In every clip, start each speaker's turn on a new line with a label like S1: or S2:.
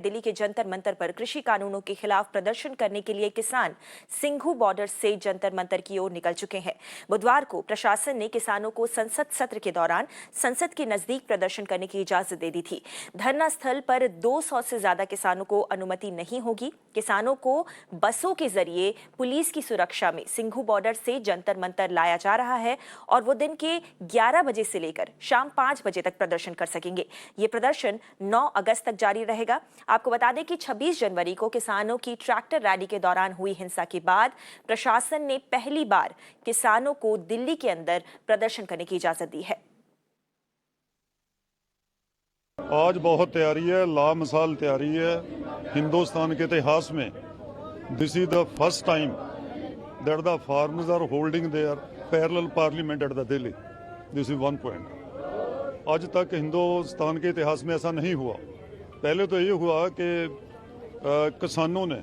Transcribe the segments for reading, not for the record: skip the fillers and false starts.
S1: दिल्ली के जंतर मंतर पर कृषि कानूनों के खिलाफ प्रदर्शन करने के लिए किसान सिंघू बॉर्डर से जंतर मंतर की ओर निकल चुके हैं। बुधवार को प्रशासन ने किसानों को संसद सत्र के दौरान संसद के नजदीक प्रदर्शन करने की इजाजत दे दी थी। धरना स्थल पर 200 से ज्यादा किसानों को अनुमति नहीं होगी। किसानों को बसों के जरिए पुलिस की सुरक्षा में सिंघू बॉर्डर से जंतर मंतर लाया जा रहा है और वो दिन के 11 बजे से लेकर शाम 5 बजे तक प्रदर्शन कर सकेंगे। ये प्रदर्शन 9 अगस्त तक जारी रहेगा। आपको बता दें कि 26 जनवरी को किसानों की ट्रैक्टर रैली के दौरान हुई हिंसा के बाद प्रशासन ने पहली बार किसानों को दिल्ली के अंदर प्रदर्शन करने की इजाजत दी है।
S2: आज बहुत तैयारी है, लामिसाल तैयारी है। हिंदुस्तान के इतिहास में this is the first time that the farmers are holding their parallel parliament at the Delhi. This is one point. आज तक हिंदुस्तान के इतिहास में ऐसा नहीं हुआ। पहले तो ये हुआ कि किसानों ने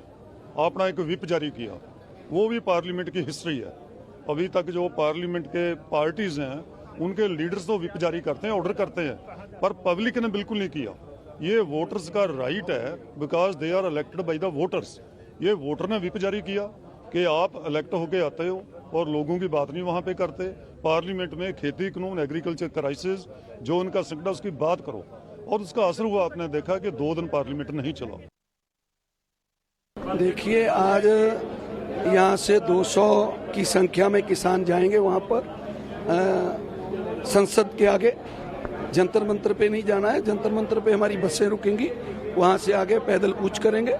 S2: अपना एक विप जारी किया, वो भी पार्लियामेंट की हिस्ट्री है। अभी तक जो पार्लियामेंट के पार्टीज हैं उनके लीडर्स तो विप जारी करते हैं, ऑर्डर करते हैं, पर पब्लिक ने बिल्कुल नहीं किया। ये वोटर्स का राइट है, because they are elected by the voters. ये वोटर ने विप जारी किया कि आप इलेक्ट होके आते हो और लोगों की बात नहीं वहाँ पे करते। पार्लियामेंट में खेती कानून, एग्रीकल्चर क्राइसिस जो उनका संकट, उसकी बात करो, और उसका असर हुआ। आपने देखा कि 2 दिन पार्लियामेंट नहीं चला।
S3: देखिए, आज यहाँ से 200 की संख्या में किसान जाएंगे वहाँ पर संसद के आगे। जंतर मंतर पे नहीं जाना है, जंतर मंतर पे हमारी बसें रुकेंगी, वहाँ से आगे पैदल कूच करेंगे।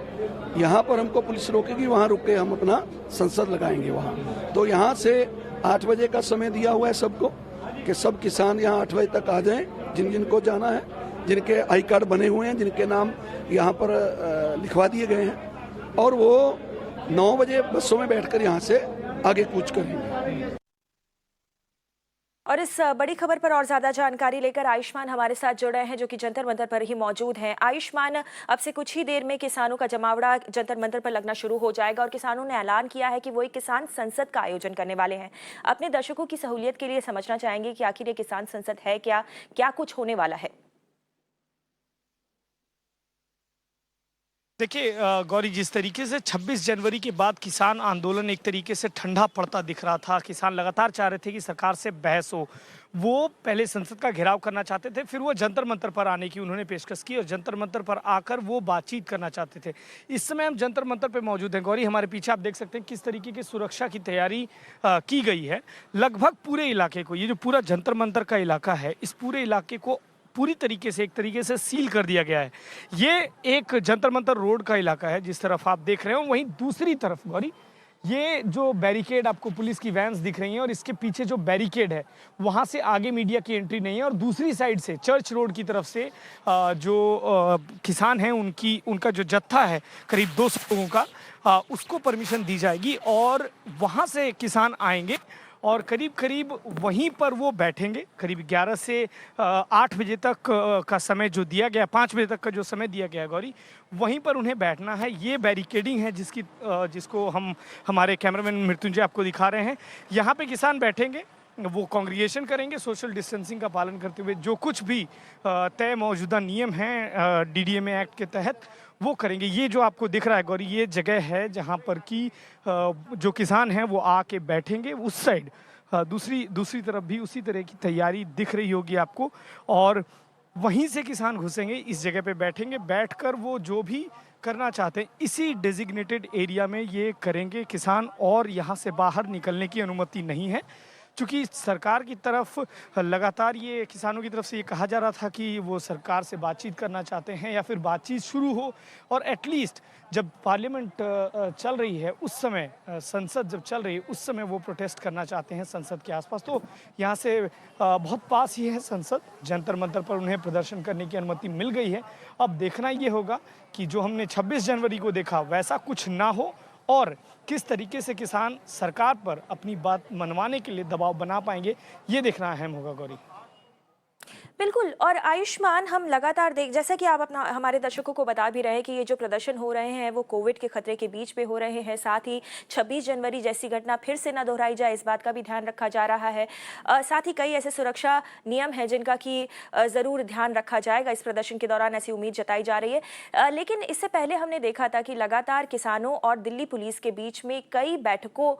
S3: यहाँ पर हमको पुलिस रोकेगी, वहाँ रुक के हम अपना संसद लगाएंगे वहाँ। तो यहाँ से 8 बजे का समय दिया हुआ है सबको कि सब किसान यहाँ 8 बजे तक आ जाएं, जिन जिनको जाना है, जिनके आई कार्ड बने हुए हैं, जिनके नाम यहाँ पर लिखवा दिए गए हैं, और वो 9 बजे बसों में बैठकर यहाँ से आगे कूच करेंगे।
S1: और इस बड़ी खबर पर और ज्यादा जानकारी लेकर आयुष्मान हमारे साथ जुड़ रहे हैं, जो कि जंतर मंतर पर ही मौजूद हैं। आयुष्मान, अब से कुछ ही देर में किसानों का जमावड़ा जंतर मंतर पर लगना शुरू हो जाएगा और किसानों ने ऐलान किया है कि वो एक किसान संसद का आयोजन करने वाले हैं। अपने दर्शकों की सहूलियत के लिए समझना चाहेंगे कि आखिर ये किसान संसद है क्या कुछ होने वाला है?
S4: देखिए गौरी, जिस तरीके से 26 जनवरी के बाद किसान आंदोलन एक तरीके से ठंडा पड़ता दिख रहा था, किसान लगातार चाह रहे थे कि सरकार से बहस हो। वो पहले संसद का घेराव करना चाहते थे, फिर वो जंतर मंतर पर आने की उन्होंने पेशकश की और जंतर मंतर पर आकर वो बातचीत करना चाहते थे। इस समय हम जंतर मंतर पर मौजूद हैं। गौरी, हमारे पीछे आप देख सकते हैं किस तरीके की सुरक्षा की तैयारी की गई है। लगभग पूरे इलाके को, ये जो पूरा जंतर मंतर का इलाका है, इस पूरे इलाके को पूरी तरीके से एक तरीके से सील कर दिया गया है। ये एक जंतर मंतर रोड का इलाका है जिस तरफ आप देख रहे हो। वहीं दूसरी तरफ गौरी, ये जो बैरिकेड आपको पुलिस की वैन्स दिख रही हैं और इसके पीछे जो बैरिकेड है, वहाँ से आगे मीडिया की एंट्री नहीं है। और दूसरी साइड से चर्च रोड की तरफ से जो किसान हैं उनका जो जत्था है करीब 200 लोगों का, उसको परमिशन दी जाएगी और वहाँ से किसान आएंगे और करीब करीब वहीं पर वो बैठेंगे। करीब 11 से 8 बजे तक का समय जो दिया गया, 5 बजे तक का जो समय दिया गया है गौरी, वहीं पर उन्हें बैठना है। ये बैरिकेडिंग है जिसको हम हमारे कैमरामैन मृत्युंजय आपको दिखा रहे हैं। यहाँ पे किसान बैठेंगे, वो कांग्रीगेशन करेंगे सोशल डिस्टेंसिंग का पालन करते हुए। जो कुछ भी तय मौजूदा नियम हैं DDMA एक्ट के तहत, वो करेंगे। ये जो आपको दिख रहा है गौरी, ये जगह है जहाँ पर कि जो किसान हैं वो आके बैठेंगे। उस साइड दूसरी तरफ भी उसी तरह की तैयारी दिख रही होगी आपको, और वहीं से किसान घुसेंगे, इस जगह पे बैठेंगे। बैठकर वो जो भी करना चाहते हैं इसी डेजिग्नेटेड एरिया में ये करेंगे किसान, और यहाँ से बाहर निकलने की अनुमति नहीं है। चूँकि सरकार की तरफ लगातार ये किसानों की तरफ से ये कहा जा रहा था कि वो सरकार से बातचीत करना चाहते हैं या फिर बातचीत शुरू हो, और एटलीस्ट जब पार्लियामेंट चल रही है उस समय, संसद जब चल रही है उस समय वो प्रोटेस्ट करना चाहते हैं संसद के आसपास। तो यहाँ से बहुत पास ही है संसद, जंतर मंतर पर उन्हें प्रदर्शन करने की अनुमति मिल गई है। अब देखना ये होगा कि जो हमने 26 जनवरी को देखा वैसा कुछ ना हो, और किस तरीके से किसान सरकार पर अपनी बात मनवाने के लिए दबाव बना पाएंगे, ये देखना अहम होगा गौरी।
S1: बिल्कुल। और आयुष्मान, हम लगातार जैसा कि आप अपना हमारे दर्शकों को बता भी रहे हैं कि ये जो प्रदर्शन हो रहे हैं वो कोविड के खतरे के बीच में हो रहे हैं, साथ ही 26 जनवरी जैसी घटना फिर से न दोहराई जाए इस बात का भी ध्यान रखा जा रहा है। साथ ही कई ऐसे सुरक्षा नियम हैं जिनका कि ज़रूर ध्यान रखा जाएगा इस प्रदर्शन के दौरान, ऐसी उम्मीद जताई जा रही है। लेकिन इससे पहले हमने देखा था कि लगातार किसानों और दिल्ली पुलिस के बीच में कई बैठकों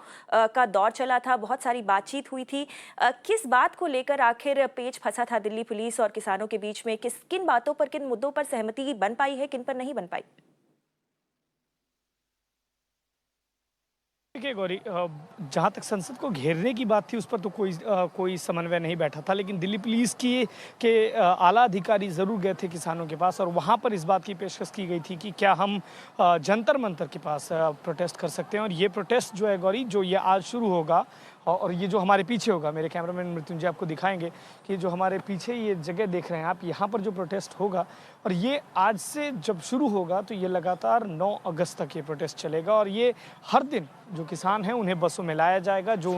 S1: का दौर चला था, बहुत सारी बातचीत हुई थी। किस बात को लेकर आखिर पेच फंसा था दिल्ली पुलिस और किसानों के बीच में? किन बातों पर, किन मुद्दों पर सहमति बन पाई है, किन पर नहीं बन पाई?
S4: देखिए गौरी, जहाँ तक संसद को घेरने की बात थी उस पर तो कोई समन्वय नहीं बैठा था, लेकिन दिल्ली पुलिस के आला अधिकारी ज़रूर गए थे किसानों के पास और वहाँ पर इस बात की पेशकश की गई थी कि क्या हम जंतर मंतर के पास प्रोटेस्ट कर सकते हैं। और ये प्रोटेस्ट जो है गौरी, जो ये आज शुरू होगा और ये जो हमारे पीछे होगा, मेरे कैमरामैन मृत्युंजय आपको दिखाएंगे कि जो हमारे पीछे ये जगह देख रहे हैं आप, यहाँ पर जो प्रोटेस्ट होगा और ये आज से जब शुरू होगा तो ये लगातार 9 अगस्त तक ये प्रोटेस्ट चलेगा। और ये हर दिन जो किसान हैं उन्हें बसों में लाया जाएगा, जो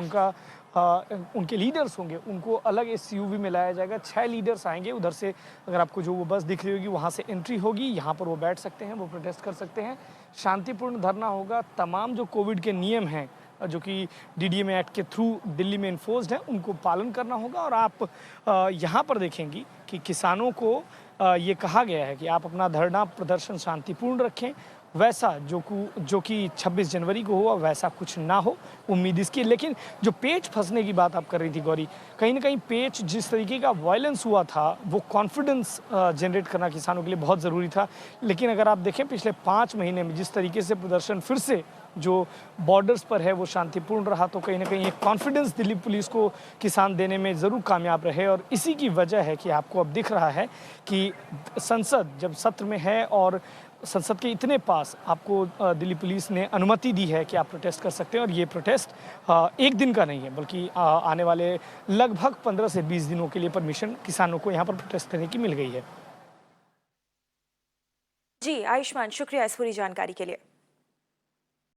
S4: उनके लीडर्स होंगे उनको अलग एसयूवी में लाया जाएगा। 6 लीडर्स आएंगे उधर से, अगर आपको जो वो बस दिख रही होगी वहाँ से एंट्री होगी, यहाँ पर वो बैठ सकते हैं, वो प्रोटेस्ट कर सकते हैं। शांतिपूर्ण धरना होगा, तमाम जो कोविड के नियम हैं जो कि डीडीएम एक्ट के थ्रू दिल्ली में इन्फोर्स्ड है उनको पालन करना होगा। और आप यहाँ पर देखेंगी कि किसानों को ये कहा गया है कि आप अपना धरना प्रदर्शन शांतिपूर्ण रखें, वैसा जो कि 26 जनवरी को हुआ वैसा कुछ ना हो, उम्मीद इसकी। लेकिन जो पेच फंसने की बात आप कर रही थी गौरी, कहीं ना कहीं पेच जिस तरीके का वायलेंस हुआ था वो कॉन्फिडेंस जनरेट करना किसानों के लिए बहुत ज़रूरी था। लेकिन अगर आप देखें पिछले 5 महीने में जिस तरीके से प्रदर्शन फिर से जो बॉर्डर्स पर है वो शांतिपूर्ण रहा, तो कहीं ना कहीं एक कॉन्फिडेंस दिल्ली पुलिस को किसान देने में ज़रूर कामयाब रहे। और इसी की वजह है कि आपको अब दिख रहा है कि संसद जब सत्र में है और संसद के इतने पास आपको दिल्ली पुलिस ने अनुमति दी है कि आप प्रोटेस्ट कर सकते हैं। और ये प्रोटेस्ट एक दिन का नहीं है, बल्कि आने वाले लगभग 15 से 20 दिनों के लिए परमिशन किसानों को यहाँ पर प्रोटेस्ट करने की मिल गई है।
S1: जी आयुष्मान, शुक्रिया इस पूरी जानकारी के लिए।